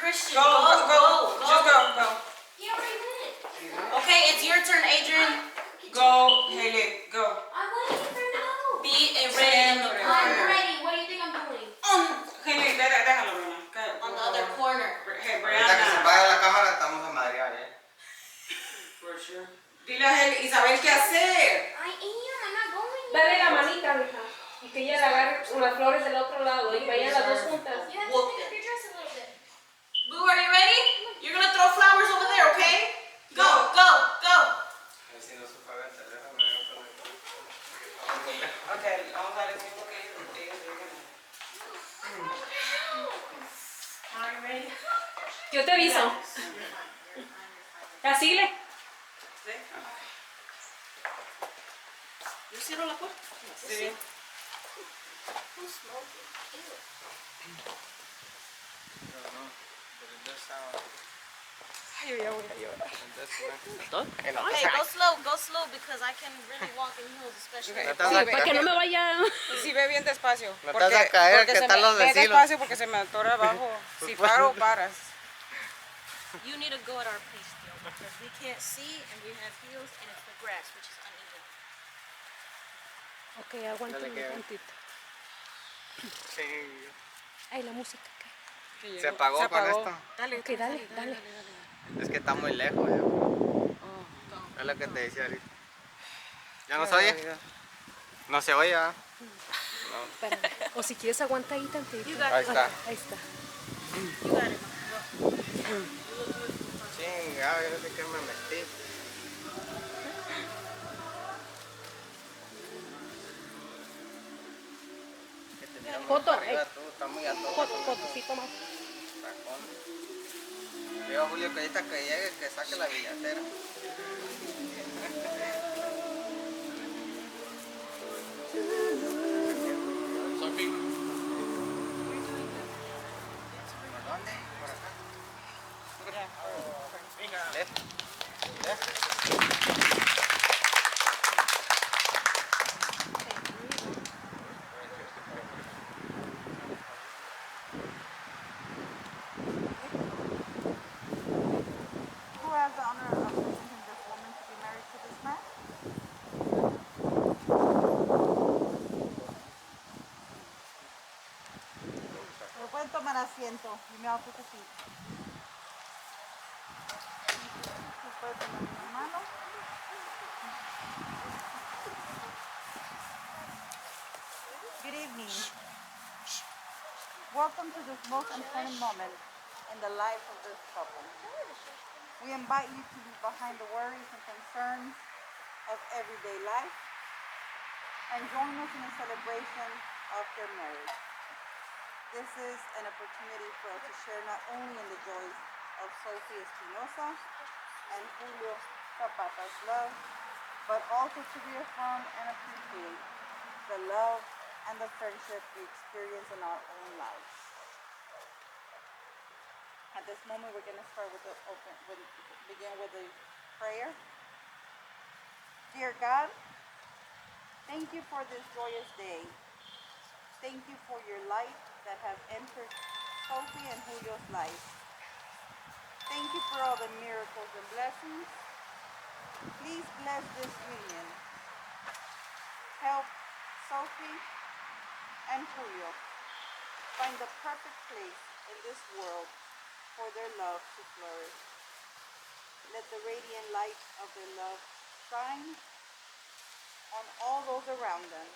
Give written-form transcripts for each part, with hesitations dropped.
Christian, Go. Just go. He already went. Okay, it's your turn, Adrian. Go, Haley, go. I'm waiting for no. Be ready in the I'm corner. ready. What do you think I'm doing? Haley, déjalo, Bruna. On the other corner. Hey, Ahorita que se Brianna. vaya la cámara estamos a madrear, For sure. Dile a Haley, Isabel, ¿qué hacer? I'm not going. Dale la manita, mija. Y que ella le agarre las flores del otro lado y vayan las dos juntas. You have to pick up your dress a little bit. Boo, are you ready? You're gonna throw flowers over there, okay? Go. A ver si no se paga el teléfono. Okay, vamos a decir lo que ellos digan. Are you ready? Yo te aviso. Asíle. ¿Sí? ¿Yo cierro la puerta? Sí. Who's smoking? Ay, yo ya voy a llorar. Hey, go slow because I can really walk in heels, especially. Okay. Para que no me vaya. Sí, ve bien despacio. No te vas a caer, ¿qué tal los Ve vecinos? despacio porque se me atora abajo. Si paro, paras. You need to go at our pace still because we can't see and we have heels and it's the grass which is uneven. Ok, aguántame un tantito. Sí. Ay, la música. Se apagó con esto. Dale, Ok, dale. Es que está muy lejos. Ya. Es lo que te decía ahorita. ¿Ya no se oye? No se oye, ¿verdad? Espérame. O si quieres aguanta ahí tantito. Ahí está. Ahí está. You got it. Chingado, yo no sé qué me metí. Que te miras muy Foto, para arriba, tú, está muy alto. Foto, sí, toma. Tacón. Digo a Julio que ahorita que llegue, que saque la billetera. ¿Por dónde? ¿Por acá? Left. Who has the honor of presenting this woman to be married to this man? Pero pueden tomar asiento. You may all take a seat. Se puede tomar una mano. Good evening. Welcome to this most important moment in the life of this couple. We invite you to leave behind the worries and concerns of everyday life and join us in a celebration of their marriage. This is an opportunity for us to share not only in the joys of Sophie Espinosa and Julio Zapata's love, but also to reaffirm and appreciate the love and the friendship we experience in our own lives. At this moment, we're going to start begin with a prayer. Dear God, thank you for this joyous day. Thank you for your light that has entered Sophie and Julio's life. Thank you for all the miracles and blessings. Please bless this union. Help Sophie and Julio find the perfect place in this world for their love to flourish. Let the radiant light of their love shine on all those around them.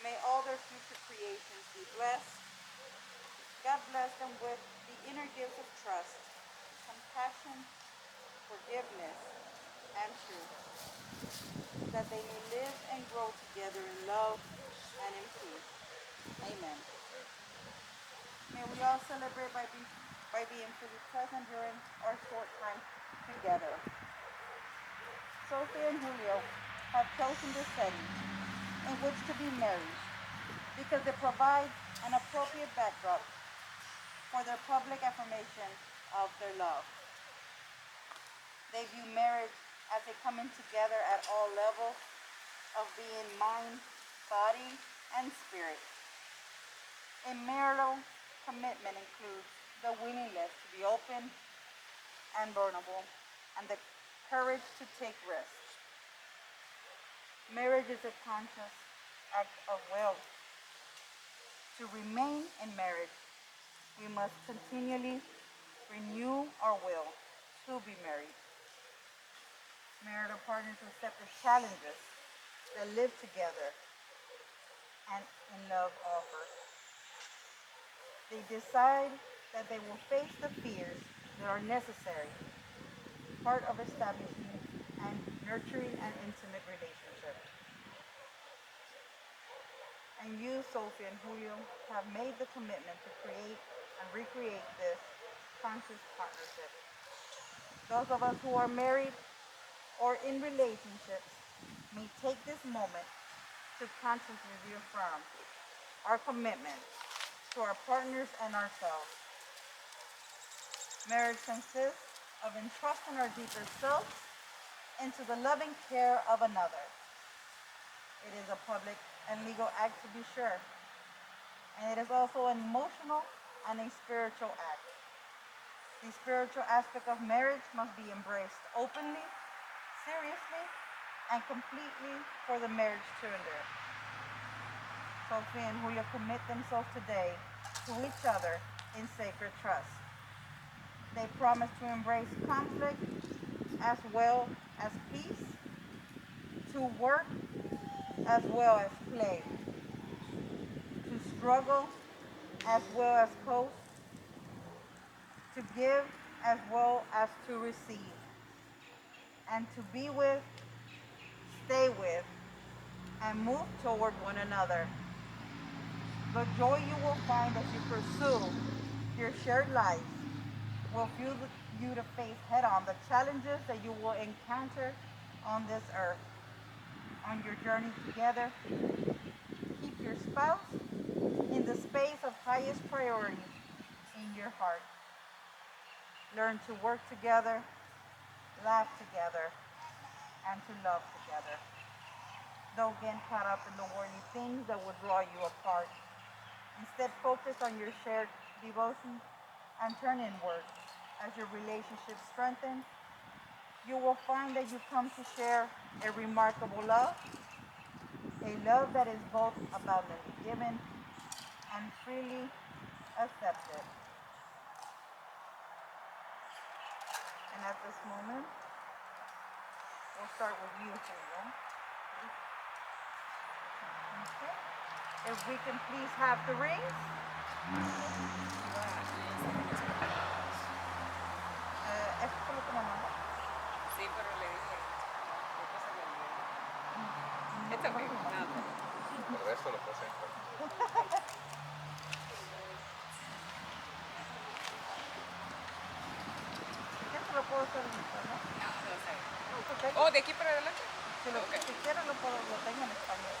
May all their future creations be blessed. God bless them with the inner gifts of trust, compassion, forgiveness, and truth, that they may live and grow together in love and in peace. Amen. May we all celebrate by being fully present during our short time together. Sophie and Julio have chosen this setting in which to be married because it provides an appropriate backdrop for their public affirmation of their love. They view marriage as a coming together at all levels of being mind, body, and spirit. A marital commitment includes the willingness to be open and vulnerable, and the courage to take risks. Marriage is a conscious act of will. To remain in marriage, we must continually renew our will to be married. Marital partners accept the challenges that live together and in love offer. They decide that they will face the fears that are necessary, part of establishing and nurturing an intimate relationship. And you, Sophie and Julio, have made the commitment to create and recreate this conscious partnership. Those of us who are married or in relationships may take this moment to consciously reaffirm our commitment to our partners and ourselves. Marriage consists of entrusting our deeper selves into the loving care of another. It is a public and legal act, to be sure, and it is also an emotional and a spiritual act. The spiritual aspect of marriage must be embraced openly, seriously, and completely for the marriage to endure. Sophie and Julio commit themselves today to each other in sacred trust. They promise to embrace conflict as well as peace, to work as well as play, to struggle as well as coast, to give as well as to receive, and to be with, stay with, and move toward one another. The joy you will find as you pursue your shared life will fuel you to face head-on the challenges that you will encounter on this earth. On your journey together, keep your spouse in the space of highest priority in your heart. Learn to work together, laugh together, and to love together. Don't get caught up in the worldly things that will draw you apart. Instead, focus on your shared devotion and turn inward. As your relationship strengthens, you will find that you come to share a remarkable love, a love that is both abundantly given and freely accepted. And at this moment, we'll start with you, Julio. Okay. If we can please have the rings. Esto fue lo que me mandó. Sí, pero le dije, después se me olvidó. Esto mismo, nada. El resto lo puse en Esto lo puedo hacer en español. No sé. No, porque Oh, de aquí para adelante. si quiero lo tengo en español.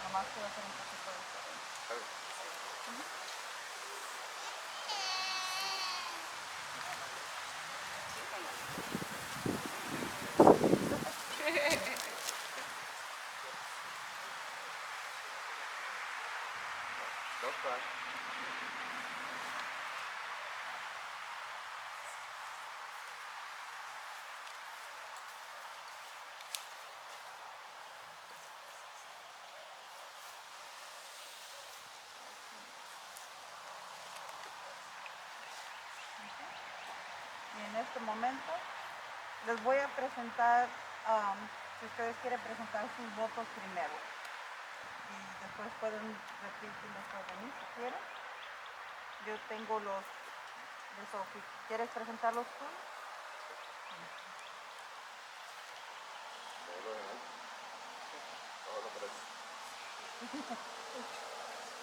Nomás quiero hacer un poquito de esto. Don't cry. Y en este momento les voy a presentar, si ustedes quieren presentar sus votos primero. Y después pueden repetir después de mí si quieren. Yo tengo los de Sophie. ¿Quieres presentarlos tú?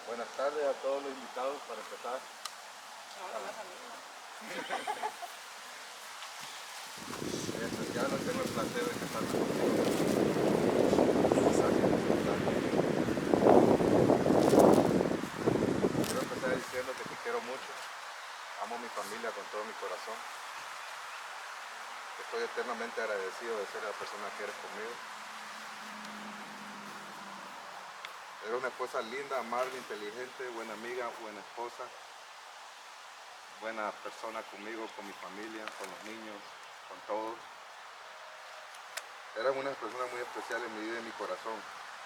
Buenas tardes a todos los invitados para empezar. Ya no tengo el placer de casarme contigo. Quiero empezar diciendo que te quiero mucho. Amo a mi familia con todo mi corazón. Estoy eternamente agradecido de ser la persona que eres conmigo. Eres una esposa linda, amable, inteligente, buena amiga, buena esposa. buena persona conmigo, con mi familia, con los niños, con todos. Eran unas personas muy especiales en mi vida y en mi corazón.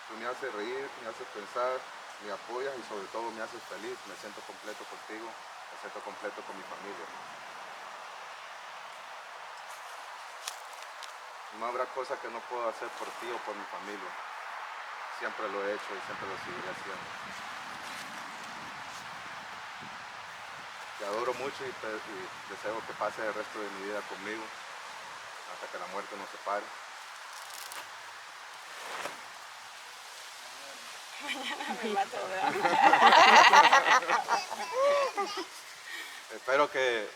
Tú me haces reír, me haces pensar, me apoyas y sobre todo me haces feliz. Me siento completo contigo, me siento completo con mi familia. No habrá cosa que no pueda hacer por ti o por mi familia. Siempre lo he hecho y siempre lo seguiré haciendo. Te adoro mucho y deseo que pases el resto de mi vida conmigo hasta que la muerte nos separe. Me mato, ¿verdad? Espero que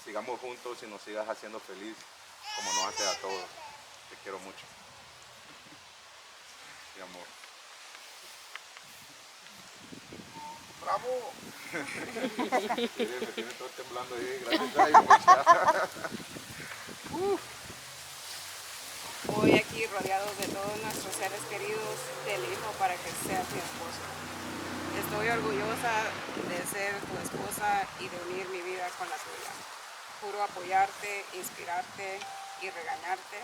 sigamos juntos y nos sigas haciendo feliz como nos hace a todos. Te quiero mucho. Mi amor. ¡Bravo! Sí, me tiene todo temblando ahí. Gracias, ay, muchacha. Hoy aquí rodeados de todos nuestros seres queridos, te elijo para que seas mi esposo. Estoy orgullosa de ser tu esposa y de unir mi vida con la tuya. Juro apoyarte, inspirarte y regañarte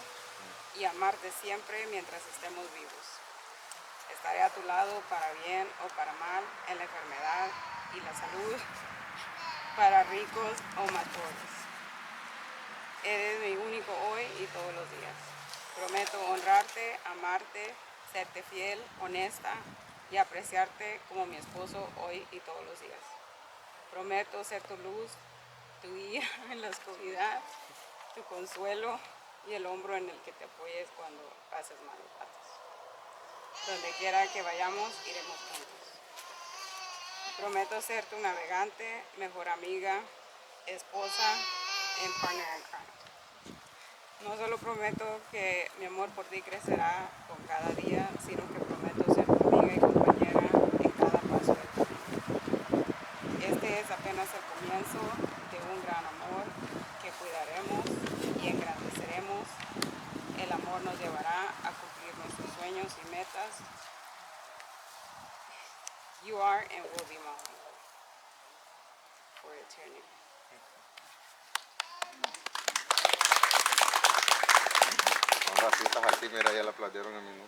y amarte siempre mientras estemos vivos. Estaré a tu lado para bien o para mal, en la enfermedad y la salud, para ricos o más pobres. Eres mi único hoy y todos los días. Prometo honrarte, amarte, serte fiel, honesta y apreciarte como mi esposo hoy y todos los días. Prometo ser tu luz, tu guía en la oscuridad, tu consuelo y el hombro en el que te apoyes cuando pases malos ratos. Donde quiera que vayamos, iremos juntos. Prometo ser tu navegante, mejor amiga, esposa and partner in crime. No solo prometo que mi amor por ti crecerá con cada día, sino que prometo ser tu amiga y compañera en cada paso de tu vida. Este es apenas el comienzo de un gran amor que cuidaremos y engrandeceremos. El amor nos llevará a cumplir nuestros sueños y metas. You are and will be my home for eternity. Son racitas así, mira, ya la aplaudieron a mí, ¿no?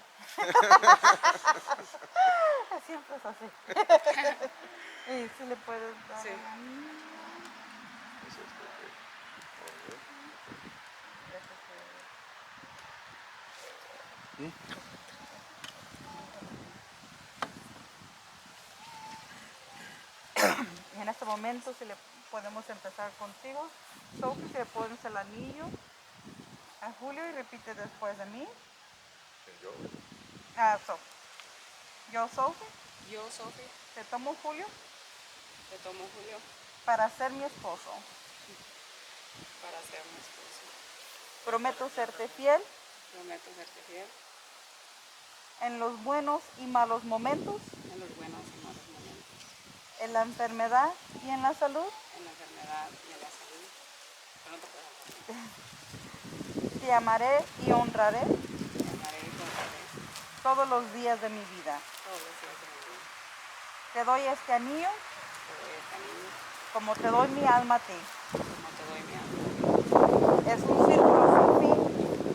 Siempre es así. Y si le puedes dar. Sí. Eso es lo que- En este momento, si le podemos empezar contigo. Sophie, si le pones el anillo a Julio y repite después de mí. Yo, Sophie. Yo, Sophie, Yo, Sophie, te tomo Julio te tomo Julio para ser mi esposo. para ser mi esposo. Prometo serte fiel Prometo serte fiel en los buenos y malos momentos, en los buenos y malos momentos, en la enfermedad y en la salud. en la enfermedad y en la salud. Pero no te puedo hacer. Te amaré y honraré Te amaré y contaré todos los días de mi vida. todos los días de mi vida. Te doy este anillo Te doy este anillo como te doy mi alma a ti. como te doy mi alma. Es un círculo sin fin,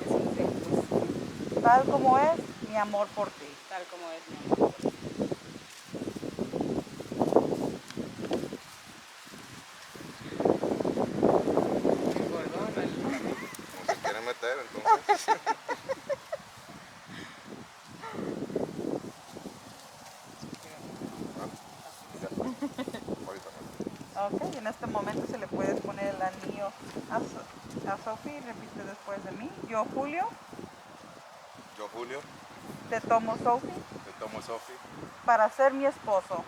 Es un círculo, tal como es mi amor por ti. tal como es mi amor por ti. Engordó, ¿no? no se quiere meter, entonces. Ya. Ahorita no. Ok, y en este momento se le puedes poner el anillo a Sophie y repite después de mí. Yo, Julio, Yo, Julio, te tomo Sophie te tomo Sophie, para ser mi esposo.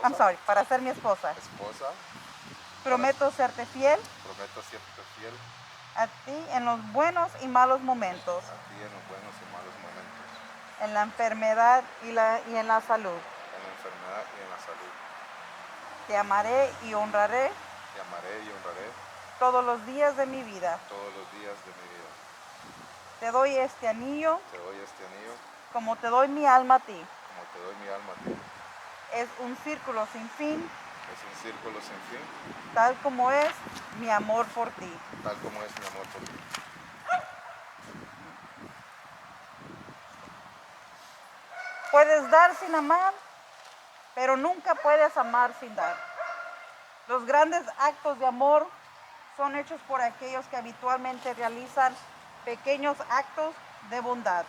I'm esposa, sorry, para ser mi esposa. esposa, Prometo serte fiel prometo siempre fiel a ti en los buenos y malos momentos, a ti en los buenos y malos momentos, en la enfermedad y en la salud. en la enfermedad y en la salud. Te amaré y honraré Te amaré y honraré todos los días de mi vida. todos los días de mi vida. Te doy este anillo Te doy este anillo como te doy mi alma a ti. como te doy mi alma a ti. Es un círculo sin fin, Es un círculo sin fin, tal como es mi amor por ti. tal como es mi amor por ti. Puedes dar sin amar, pero nunca puedes amar sin dar. Los grandes actos de amor son hechos por aquellos que habitualmente realizan pequeños actos de bondad.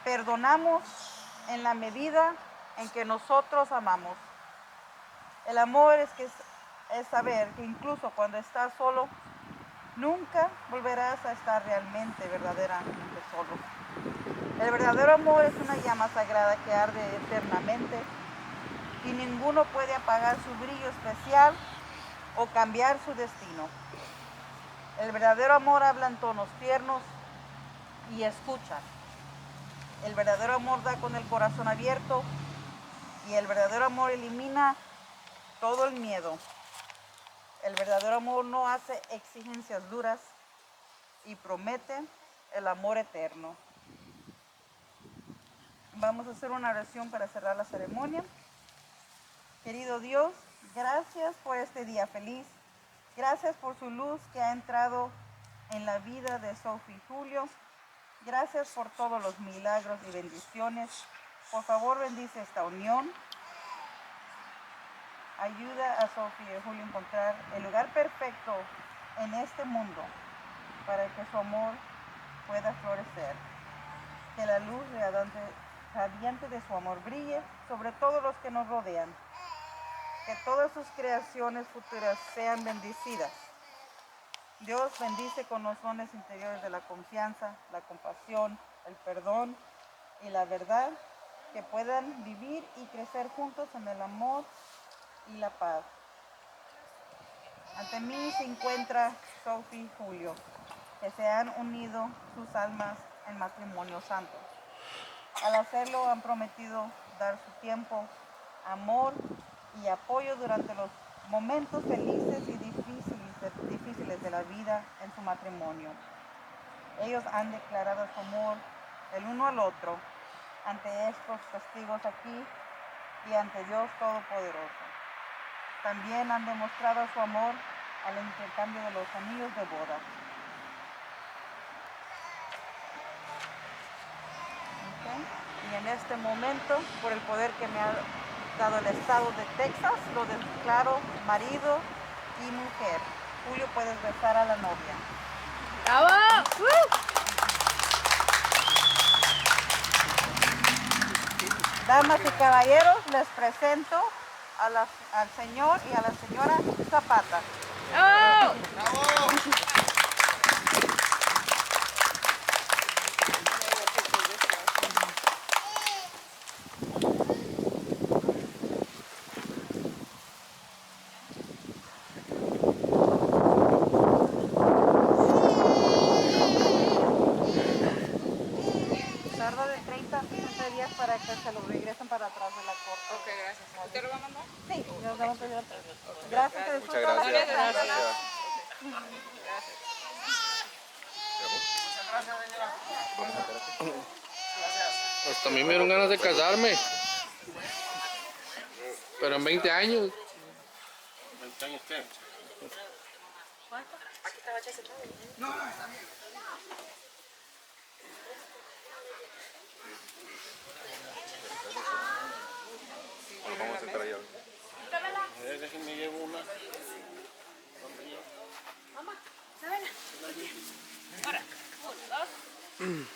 Perdonamos en la medida en que nosotros amamos. El amor es saber que incluso cuando estás solo, nunca volverás a estar realmente, verdaderamente solo. El verdadero amor es una llama sagrada que arde eternamente y ninguno puede apagar su brillo especial o cambiar su destino. El verdadero amor habla en tonos tiernos y escucha. El verdadero amor da con el corazón abierto y el verdadero amor elimina todo el miedo. El verdadero amor no hace exigencias duras y promete el amor eterno. Vamos a hacer una oración para cerrar la ceremonia. Querido Dios, gracias por este día feliz. Gracias por su luz que ha entrado en la vida de Sophie y Julio. Gracias por todos los milagros y bendiciones. Por favor, bendice esta unión. Ayuda a Sophie y Julio a encontrar el lugar perfecto en este mundo para que su amor pueda florecer. Que la luz radiante de su amor brille sobre todos los que nos rodean. Que todas sus creaciones futuras sean bendecidas. Dios bendice con los dones interiores de la confianza, la compasión, el perdón y la verdad, que puedan vivir y crecer juntos en el amor y la paz. Ante mí se encuentra Sophie y Julio, que se han unido sus almas en matrimonio santo. Al hacerlo han prometido dar su tiempo, amor y apoyo durante los momentos felices y difíciles de la vida en su matrimonio. Ellos han declarado su amor el uno al otro ante estos testigos aquí y ante Dios Todopoderoso. También han demostrado su amor al intercambio de los anillos de boda. ¿Okay? Y en este momento, por el poder que me ha dado el estado de Texas, lo declaro marido y mujer. Julio, puedes besar a la novia. ¡Bravo! Damas y caballeros, les presento al señor y a la señora Zapata. ¡Bravo! Tarda de 30 a 60 días para que se lo regresen para atrás de la corte. Ok, gracias. ¿Usted lo va a mandar? Sí, nos vamos a ayudar. Gracias, que Muchas disfruten la gracias. fiesta. Gracias. Hasta a mí me dieron ganas de casarme. Pero en 20 años. ¿20 años qué? Vamos a entrar allá. Déjenme llevo una. Mamá, ¿sabes? Ahora, 1, 2.